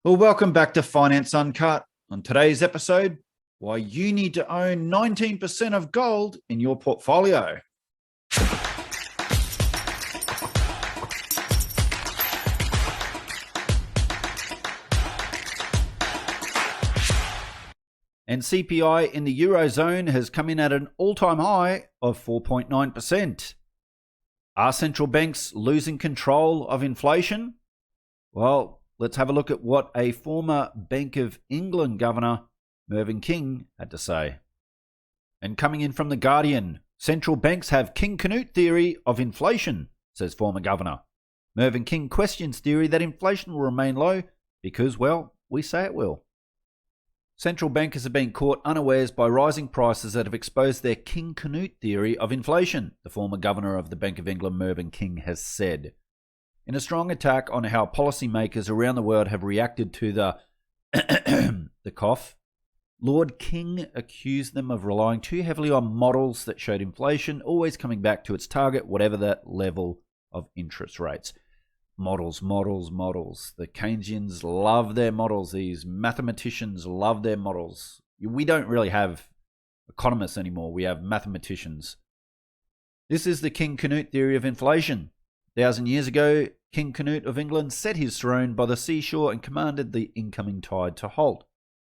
Well, welcome back to Finance Uncut. On today's episode, why you need to own 19% of gold in your portfolio. And CPI in the Eurozone has come in at an all-time high of 4.9%. Are central banks losing control of inflation? Well, let's have a look at what a former Bank of England governor, Mervyn King, had to say. And coming in from The Guardian, central banks have King Canute theory of inflation, says former governor. Mervyn King questions theory that inflation will remain low because, well, we say it will. Central bankers have been caught unawares by rising prices that have exposed their King Canute theory of inflation, the former governor of the Bank of England, Mervyn King, has said. In a strong attack on how policymakers around the world have reacted to the cough, Lord King accused them of relying too heavily on models that showed inflation always coming back to its target, whatever that level of interest rates. Models. The Keynesians love their models. These mathematicians love their models. We don't really have economists anymore. We have mathematicians. This is the King Canute theory of inflation. 1,000 years ago, King Canute of England set his throne by the seashore and commanded the incoming tide to halt.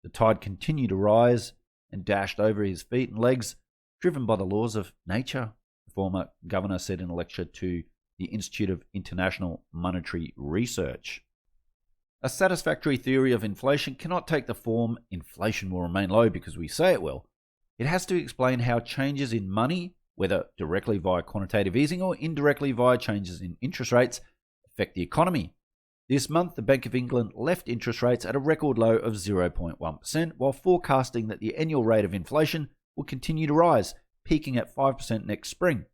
The tide continued to rise and dashed over his feet and legs, driven by the laws of nature, the former governor said in a lecture to the Institute of International Monetary Research. A satisfactory theory of inflation cannot take the form inflation will remain low because we say it will. It has to explain how changes in money, whether directly via quantitative easing or indirectly via changes in interest rates, affect the economy. This month, the Bank of England left interest rates at a record low of 0.1%, while forecasting that the annual rate of inflation will continue to rise, peaking at 5% next spring.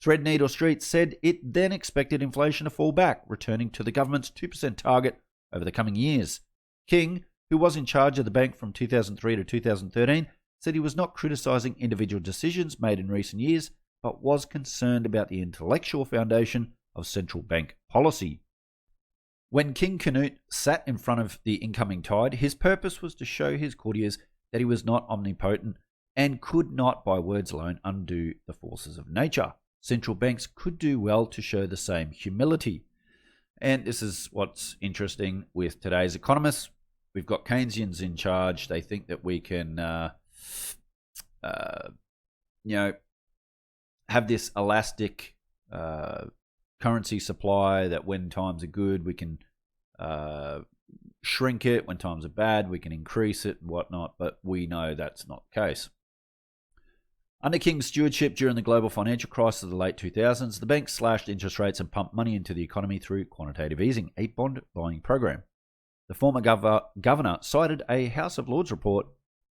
Threadneedle Street said it then expected inflation to fall back, returning to the government's 2% target over the coming years. King, who was in charge of the bank from 2003 to 2013, said he was not criticising individual decisions made in recent years, but was concerned about the intellectual foundation of central bank policy. When King Canute sat in front of the incoming tide, his purpose was to show his courtiers that he was not omnipotent and could not, by words alone, undo the forces of nature. Central banks could do well to show the same humility. And this is what's interesting with today's economists. We've got Keynesians in charge. They think that we can have this elastic currency supply that when times are good, we can shrink it. When times are bad, we can increase it and whatnot. But we know that's not the case. Under King's stewardship during the global financial crisis of the late 2000s, the bank slashed interest rates and pumped money into the economy through quantitative easing, a bond buying program. The former governor cited a House of Lords report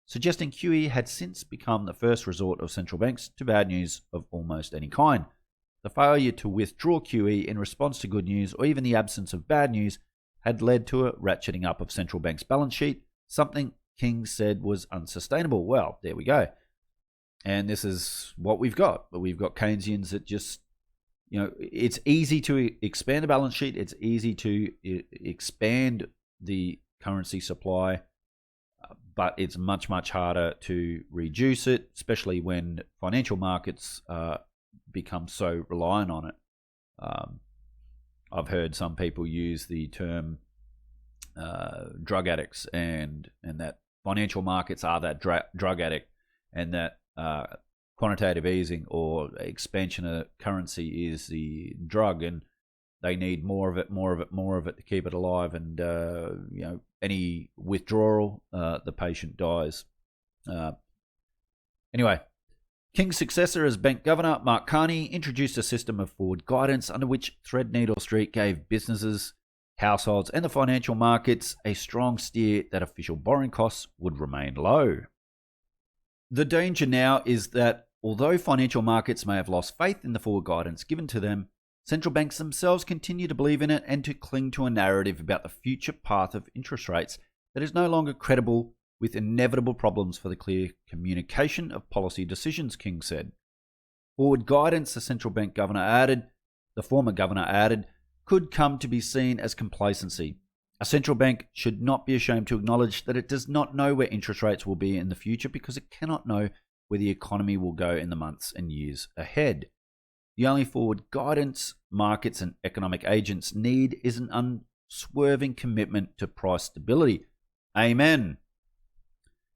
suggesting QE had since become the first resort of central banks to bad news of almost any kind. The failure to withdraw QE in response to good news or even the absence of bad news had led to a ratcheting up of central banks' balance sheet, something King said was unsustainable. Well, there we go. And this is what we've got. But we've got Keynesians that just, it's easy to expand the balance sheet. It's easy to expand the currency supply, but it's much, much harder to reduce it, especially when financial markets become so reliant on it. I've heard some people use the term drug addicts and that financial markets are that drug addict, and that quantitative easing or expansion of currency is the drug, and they need more of it to keep it alive. And any withdrawal, the patient dies. Anyway, King's successor as bank governor, Mark Carney, introduced a system of forward guidance under which Threadneedle Street gave businesses, households, and the financial markets a strong steer that official borrowing costs would remain low. The danger now is that although financial markets may have lost faith in the forward guidance given to them, central banks themselves continue to believe in it and to cling to a narrative about the future path of interest rates that is no longer credible, with inevitable problems for the clear communication of policy decisions, King said. Forward guidance, the former governor added, could come to be seen as complacency. A central bank should not be ashamed to acknowledge that it does not know where interest rates will be in the future because it cannot know where the economy will go in the months and years ahead. The only forward guidance markets and economic agents need is an unswerving commitment to price stability. Amen.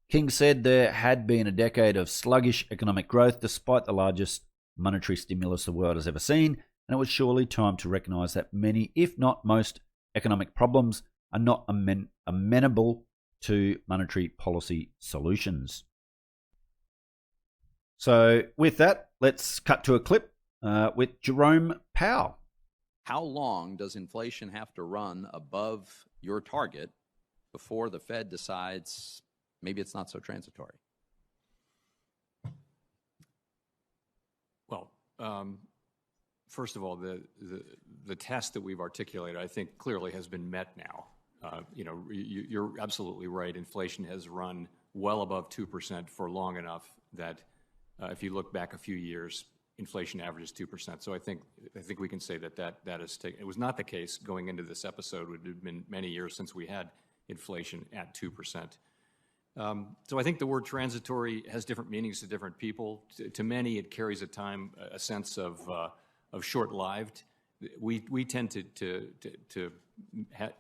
King said there had been a decade of sluggish economic growth despite the largest monetary stimulus the world has ever seen, and it was surely time to recognize that many, if not most, economic problems are not amenable to monetary policy solutions. So with that, let's cut to a clip with Jerome Powell. How long does inflation have to run above your target before the Fed decides maybe it's not so transitory? Well, first of all, the test that we've articulated, I think, clearly has been met now. You're absolutely right. Inflation has run well above 2% for long enough that if you look back a few years, inflation averages 2%. So I think we can say that is taken. It was not the case going into this episode. It had been many years since we had inflation at 2%. So I think the word transitory has different meanings to different people. To many, it carries a sense of short-lived. We tend to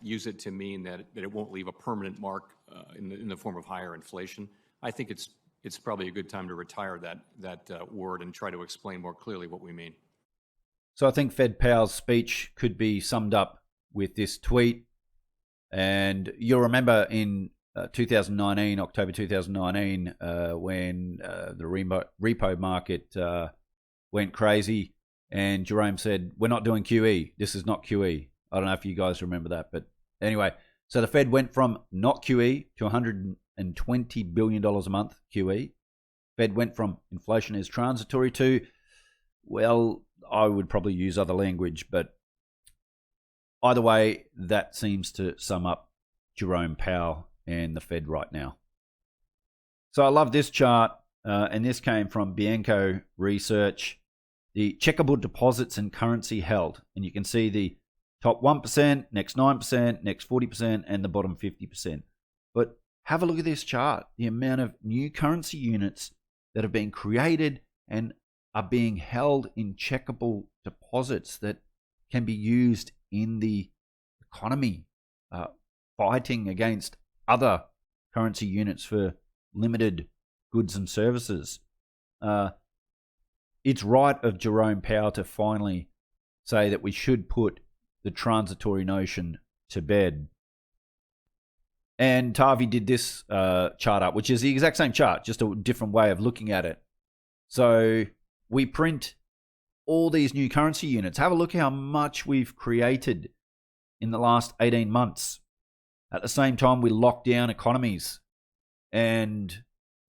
use it to mean that it won't leave a permanent mark in the form of higher inflation. I think it's probably a good time to retire that word and try to explain more clearly what we mean. So I think Fed Powell's speech could be summed up with this tweet. And you'll remember in 2019, October 2019, when the repo market went crazy, and Jerome said, "We're not doing QE. This is not QE." I don't know if you guys remember that, but anyway, so the Fed went from not QE to $120 billion a month QE. Fed went from inflation is transitory to, well, I would probably use other language, but either way, that seems to sum up Jerome Powell and the Fed right now. So I love this chart, and this came from Bianco Research. The checkable deposits and currency held. And you can see the top 1%, next 9%, next 40%, and the bottom 50%. But have a look at this chart. The amount of new currency units that have been created and are being held in checkable deposits that can be used in the economy, fighting against other currency units for limited goods and services. It's right of Jerome Powell to finally say that we should put the transitory notion to bed. And Tavi did this chart up, which is the exact same chart, just a different way of looking at it. So we print all these new currency units. Have a look how much we've created in the last 18 months. At the same time, we lock down economies, and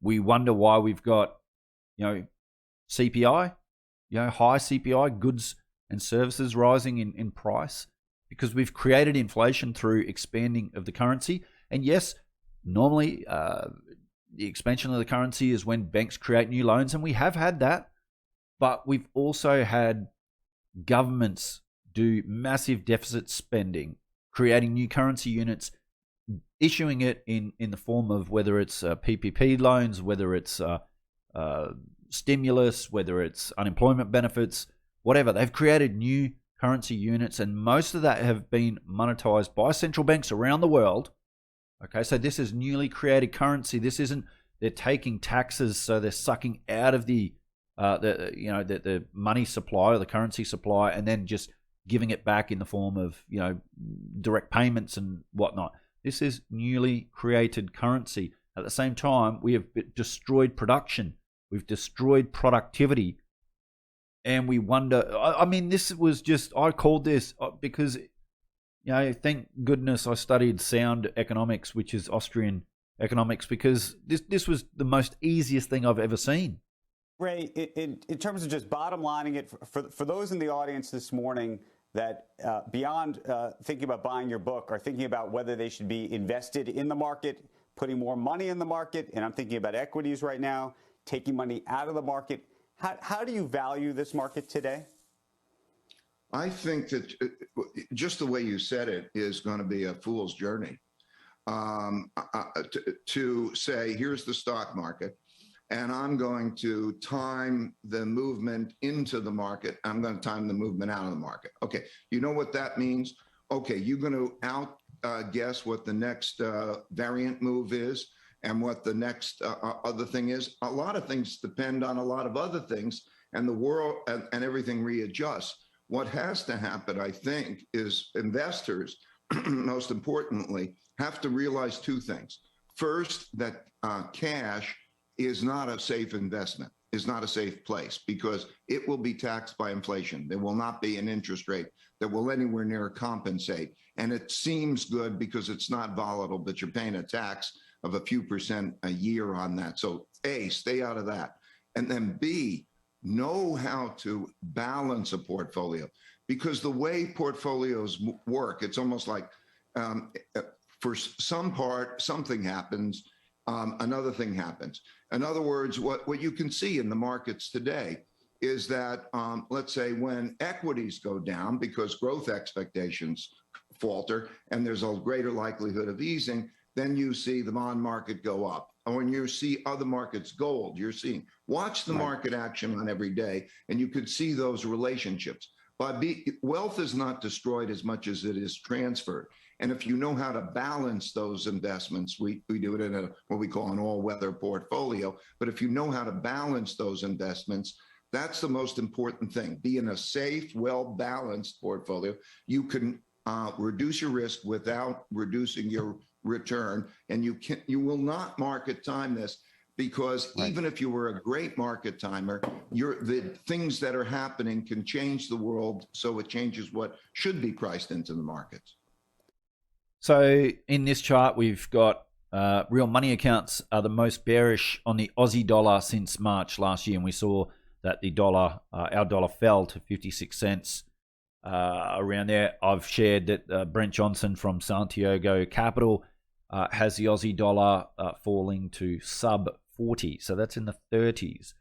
we wonder why we've got, CPI, high CPI, goods and services rising in price, because we've created inflation through expanding of the currency. And yes, normally the expansion of the currency is when banks create new loans, and we have had that, but we've also had governments do massive deficit spending, creating new currency units, issuing it in the form of whether it's PPP loans, whether it's stimulus, whether it's unemployment benefits, whatever. They've created new currency units, and most of that have been monetized by central banks around the world. Okay, so this is newly created currency. This isn't, they're taking taxes, so they're sucking out of the money supply or the currency supply, and then just giving it back in the form of direct payments and whatnot. This is newly created currency. At the same time, we have destroyed production. We've destroyed productivity. And we wonder, this was just, I called this because, thank goodness I studied sound economics, which is Austrian economics, because this was the most easiest thing I've ever seen. Ray, in terms of just bottom lining it, for those in the audience this morning that beyond thinking about buying your book are thinking about whether they should be invested in the market, putting more money in the market, and I'm thinking about equities right now, taking money out of the market. How do you value this market today? I think that just the way you said it is going to be a fool's journey. To say, here's the stock market, and I'm going to time the movement into the market. I'm going to time the movement out of the market. Okay, you know what that means? Okay, you're going to guess what the next variant move is and what the next other thing is. A lot of things depend on a lot of other things, and the world and everything readjusts. What has to happen, I think, is investors, most importantly, have to realize two things. First, that cash is not a safe investment, is not a safe place, because it will be taxed by inflation. There will not be an interest rate that will anywhere near compensate. And it seems good because it's not volatile, but you're paying a tax of a few percent a year on that. So A, stay out of that. And then B, know how to balance a portfolio, because the way portfolios work, it's almost like for some part, something happens, another thing happens. In other words, what you can see in the markets today is that, let's say, when equities go down because growth expectations falter and there's a greater likelihood of easing, then you see the bond market go up. And when you see other markets, gold, you're seeing, watch the market action on every day, and you could see those relationships. But wealth is not destroyed as much as it is transferred. And if you know how to balance those investments, we do it in what we call an all-weather portfolio. But if you know how to balance those investments, that's the most important thing. Be in a safe, well-balanced portfolio. You can reduce your risk without reducing your return, and you will not market time this, because even if you were a great market timer, the things that are happening can change the world, so it changes what should be priced into the markets. So in this chart, we've got real money accounts are the most bearish on the Aussie dollar since March last year, and we saw that the dollar, our dollar, fell to 56 cents. Around there, I've shared that Brent Johnson from Santiago Capital has the Aussie dollar falling to sub 40, so that's in the 30s.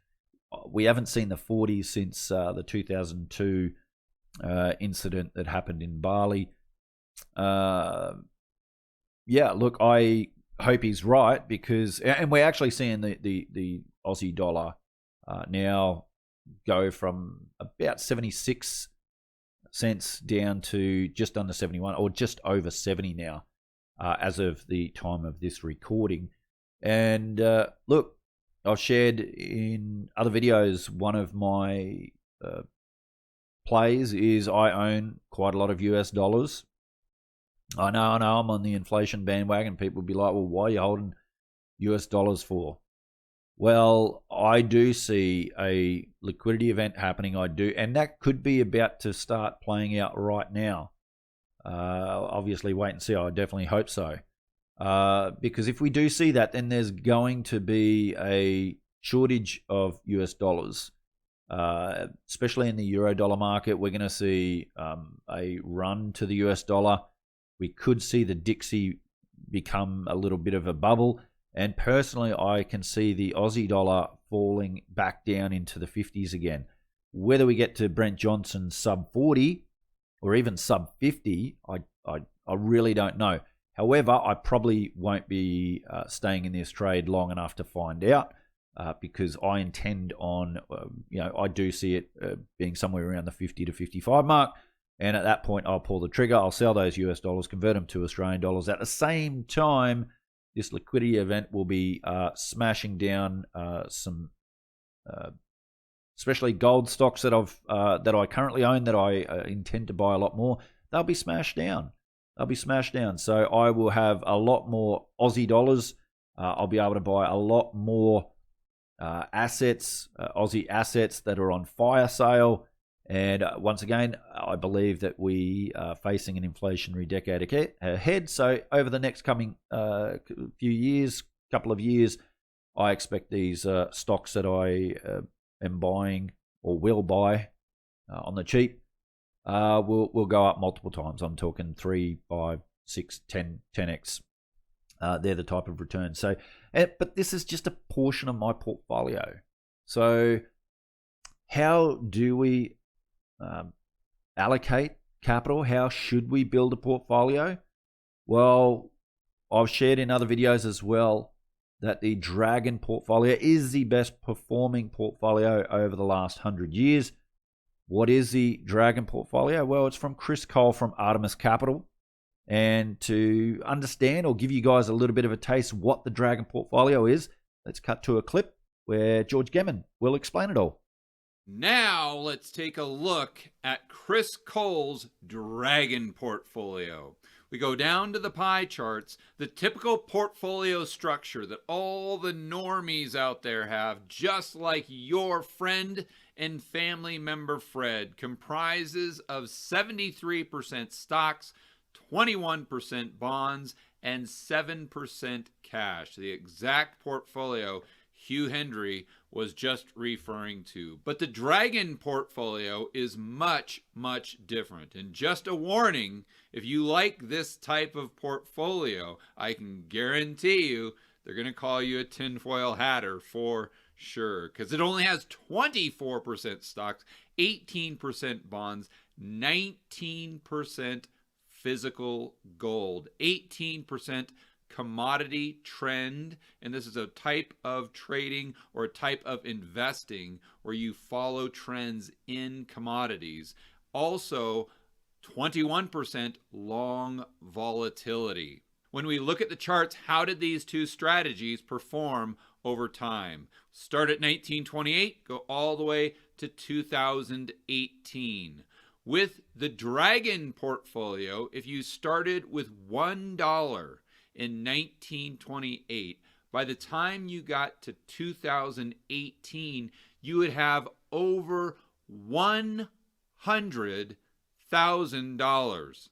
We haven't seen the 40s since the 2002 incident that happened in Bali. Yeah, look, I hope he's right, because, and we're actually seeing the Aussie dollar now go from about 76 cents down to just under 71, or just over 70 now, as of the time of this recording. And look, I've shared in other videos, one of my plays is I own quite a lot of US dollars. I know I'm on the inflation bandwagon. People will be like, well, why are you holding US dollars for? Well, I do see a liquidity event happening. I do, and that could be about to start playing out right now. Obviously, wait and see. I definitely hope so. Because if we do see that, then there's going to be a shortage of US dollars, especially in the euro dollar market. We're going to see a run to the US dollar. We could see the Dixie become a little bit of a bubble. And personally, I can see the Aussie dollar falling back down into the 50s again. Whether we get to Brent Johnson sub 40 or even sub 50, I really don't know. However, I probably won't be staying in this trade long enough to find out, because I intend on, I do see it being somewhere around the 50 to 55 mark. And at that point, I'll pull the trigger. I'll sell those US dollars, convert them to Australian dollars. At the same time, this liquidity event will be smashing down some, especially gold stocks that I currently own, that I intend to buy a lot more. They'll be smashed down. So I will have a lot more Aussie dollars. I'll be able to buy a lot more assets, Aussie assets that are on fire sale. And once again, I believe that we are facing an inflationary decade ahead. So over the next coming couple of years, I expect these stocks that I am buying or will buy on the cheap will go up multiple times. I'm talking 3, 5, 6, 10x. They're the type of returns. So, but this is just a portion of my portfolio. So how do we allocate capital? How should we build a portfolio? Well, I've shared in other videos as well that the Dragon portfolio is the best performing portfolio over the last 100 years. What is the Dragon portfolio? Well, it's from Chris Cole from Artemis Capital. And to understand or give you guys a little bit of a taste what the Dragon portfolio is, let's cut to a clip where George Gammon will explain it all. Now let's take a look at Chris Cole's Dragon portfolio. We go down to the pie charts, the typical portfolio structure that all the normies out there have, just like your friend and family member Fred, comprises of 73% stocks, 21% bonds, and 7% cash. The exact portfolio Hugh Hendry was just referring to. But the Dragon portfolio is much, much different. And just a warning, if you like this type of portfolio, I can guarantee you they're going to call you a tinfoil hatter for sure. Because it only has 24% stocks, 18% bonds, 19% physical gold, 18% commodity trend, and this is a type of trading or a type of investing where you follow trends in commodities. Also, 21% long volatility. When we look at the charts, how did these two strategies perform over time? Start at 1928, go all the way to 2018. With the Dragon portfolio, if you started with $1 in 1928, by the time you got to 2018, you would have over $100,000.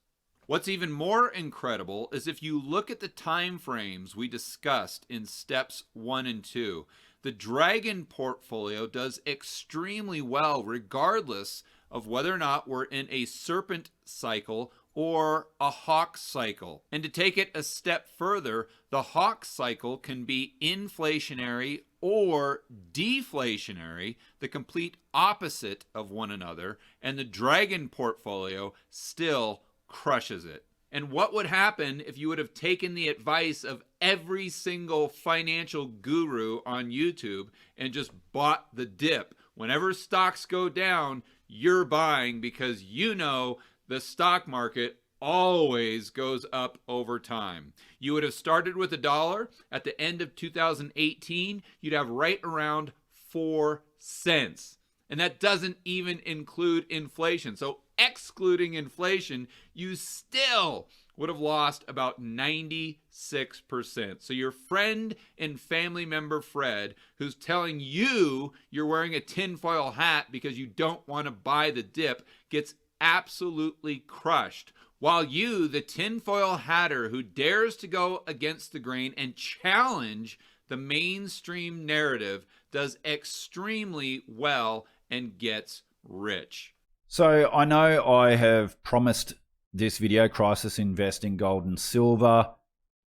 What's even more incredible is if you look at the time frames we discussed in steps 1 and 2, the Dragon portfolio does extremely well regardless of whether or not we're in a serpent cycle or a hawk cycle. And to take it a step further, the hawk cycle can be inflationary or deflationary, the complete opposite of one another, and the Dragon portfolio still crushes it. And what would happen if you would have taken the advice of every single financial guru on YouTube and just bought the dip? Whenever stocks go down, you're buying because you know the stock market always goes up over time. You would have started with $1. At the end of 2018, you'd have right around 4 cents. And that doesn't even include inflation. So excluding inflation, you still would have lost about 96%. So your friend and family member Fred, who's telling you you're wearing a tinfoil hat because you don't want to buy the dip, gets absolutely crushed. While you, the tinfoil hatter who dares to go against the grain and challenge the mainstream narrative, does extremely well and gets rich. So I know I have promised this video, Crisis Investing Gold and Silver.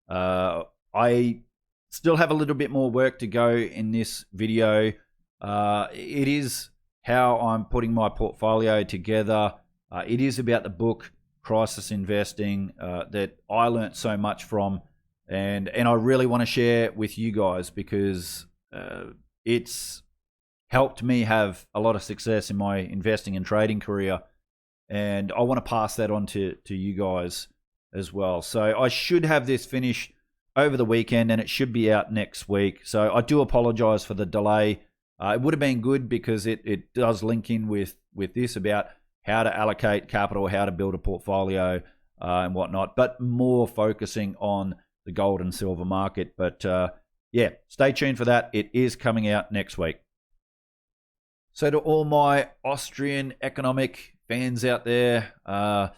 I still have a little bit more work to go in this video. It is how I'm putting my portfolio together. It is about the book, Crisis Investing, that I learned so much from. And I really want to share with you guys because it's helped me have a lot of success in my investing and trading career. And I want to pass that on to you guys as well. So I should have this finished over the weekend and it should be out next week. So I do apologize for the delay. It would have been good because it does link in with this about how to allocate capital, how to build a portfolio and whatnot, but more focusing on the gold and silver market. But yeah, stay tuned for that. It is coming out next week. So to all my Austrian economic fans out there, I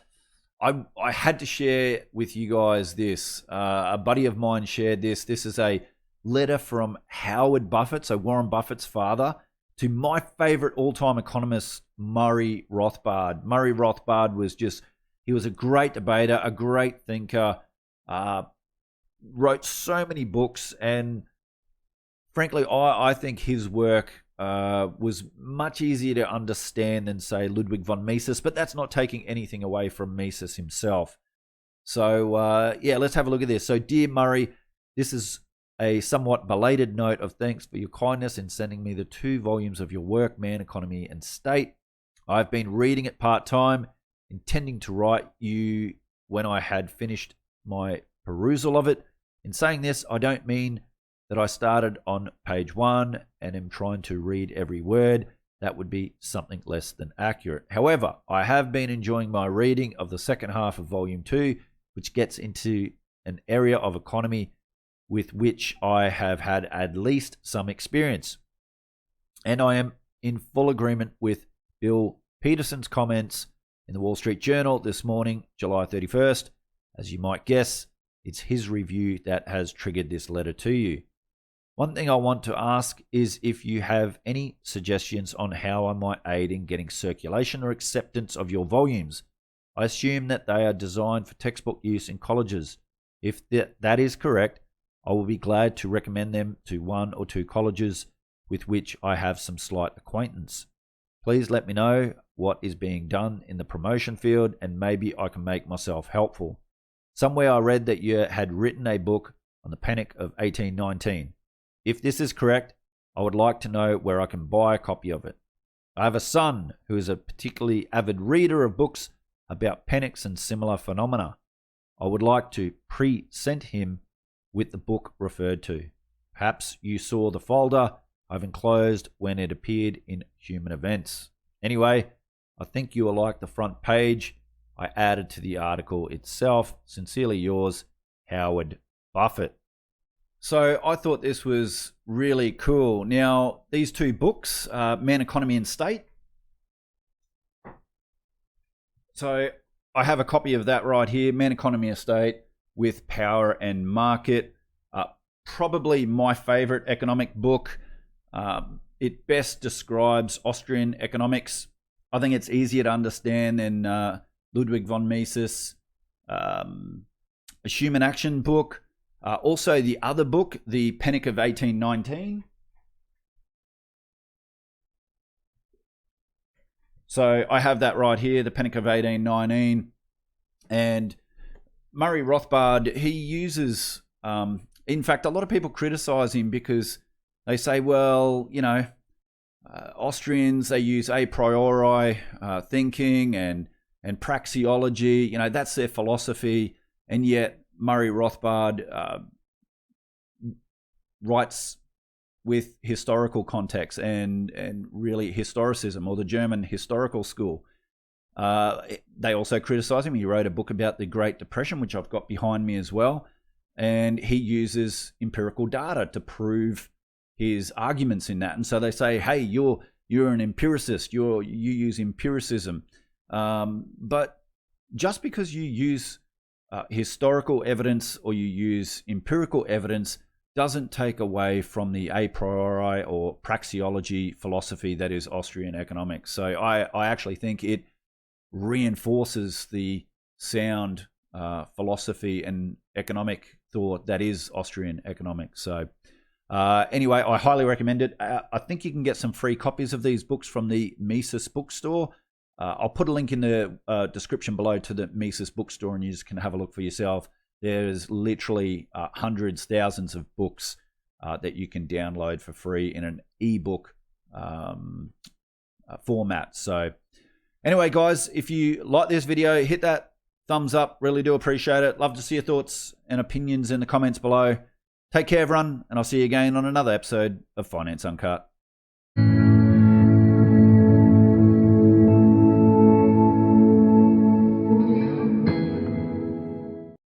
had to share with you guys this. A buddy of mine shared this. This is a letter from Howard Buffett, so Warren Buffett's father, to my favorite all-time economist, Murray Rothbard. Murray Rothbard was he was a great debater, a great thinker, wrote so many books, and frankly, I think his work was much easier to understand than, say, Ludwig von Mises, but that's not taking anything away from Mises himself. So, yeah, let's have a look at this. So, dear Murray, this is a somewhat belated note of thanks for your kindness in sending me the 2 volumes of your work, Man, Economy, and State. I've been reading it part-time, intending to write you when I had finished my perusal of it. In saying this, I don't mean that I started on page 1 and am trying to read every word. That would be something less than accurate. However, I have been enjoying my reading of the second half of volume 2, which gets into an area of economy with which I have had at least some experience. And I am in full agreement with Bill Peterson's comments in the Wall Street Journal this morning, July 31st. As you might guess, it's his review that has triggered this letter to you. One thing I want to ask is if you have any suggestions on how I might aid in getting circulation or acceptance of your volumes. I assume that they are designed for textbook use in colleges. If that is correct, I will be glad to recommend them to 1 or 2 colleges with which I have some slight acquaintance. Please let me know what is being done in the promotion field and maybe I can make myself helpful. Somewhere I read that you had written a book on the Panic of 1819. If this is correct, I would like to know where I can buy a copy of it. I have a son who is a particularly avid reader of books about panics and similar phenomena. I would like to present him with the book referred to. Perhaps you saw the folder I've enclosed when it appeared in Human Events. Anyway, I think you will like the front page I added to the article itself. Sincerely yours, Howard Buffett. So I thought this was really cool. Now, these 2 books, Man, Economy, and State. So I have a copy of that right here, Man, Economy, and State, with Power and Market. Probably my favorite economic book. It best describes Austrian economics. I think it's easier to understand than Ludwig von Mises, a Human Action book. Also the other book, The Panic of 1819. So I have that right here, The Panic of 1819. And Murray Rothbard, he uses, in fact, a lot of people criticize him because they say, well, you know, Austrians, they use a priori thinking and praxeology, you know, that's their philosophy. And yet Murray Rothbard writes with historical context and really historicism, or the German historical school. They also criticize him. He wrote a book about the Great Depression, which I've got behind me as well. And he uses empirical data to prove his arguments in that. And so they say, hey, you're an empiricist. You use empiricism. But just because you use historical evidence or you use empirical evidence doesn't take away from the a priori or praxeology philosophy that is Austrian economics. So I actually think it reinforces the sound philosophy and economic thought that is Austrian economics. So anyway, I highly recommend it. I think you can get some free copies of these books from the Mises Bookstore. I'll put a link in the description below to the Mises Bookstore, and you just can have a look for yourself. There's literally hundreds, thousands of books that you can download for free in an ebook format. So anyway, guys, if you like this video, hit that thumbs up. Really do appreciate it. Love to see your thoughts and opinions in the comments below. Take care, everyone, and I'll see you again on another episode of Finance Uncut.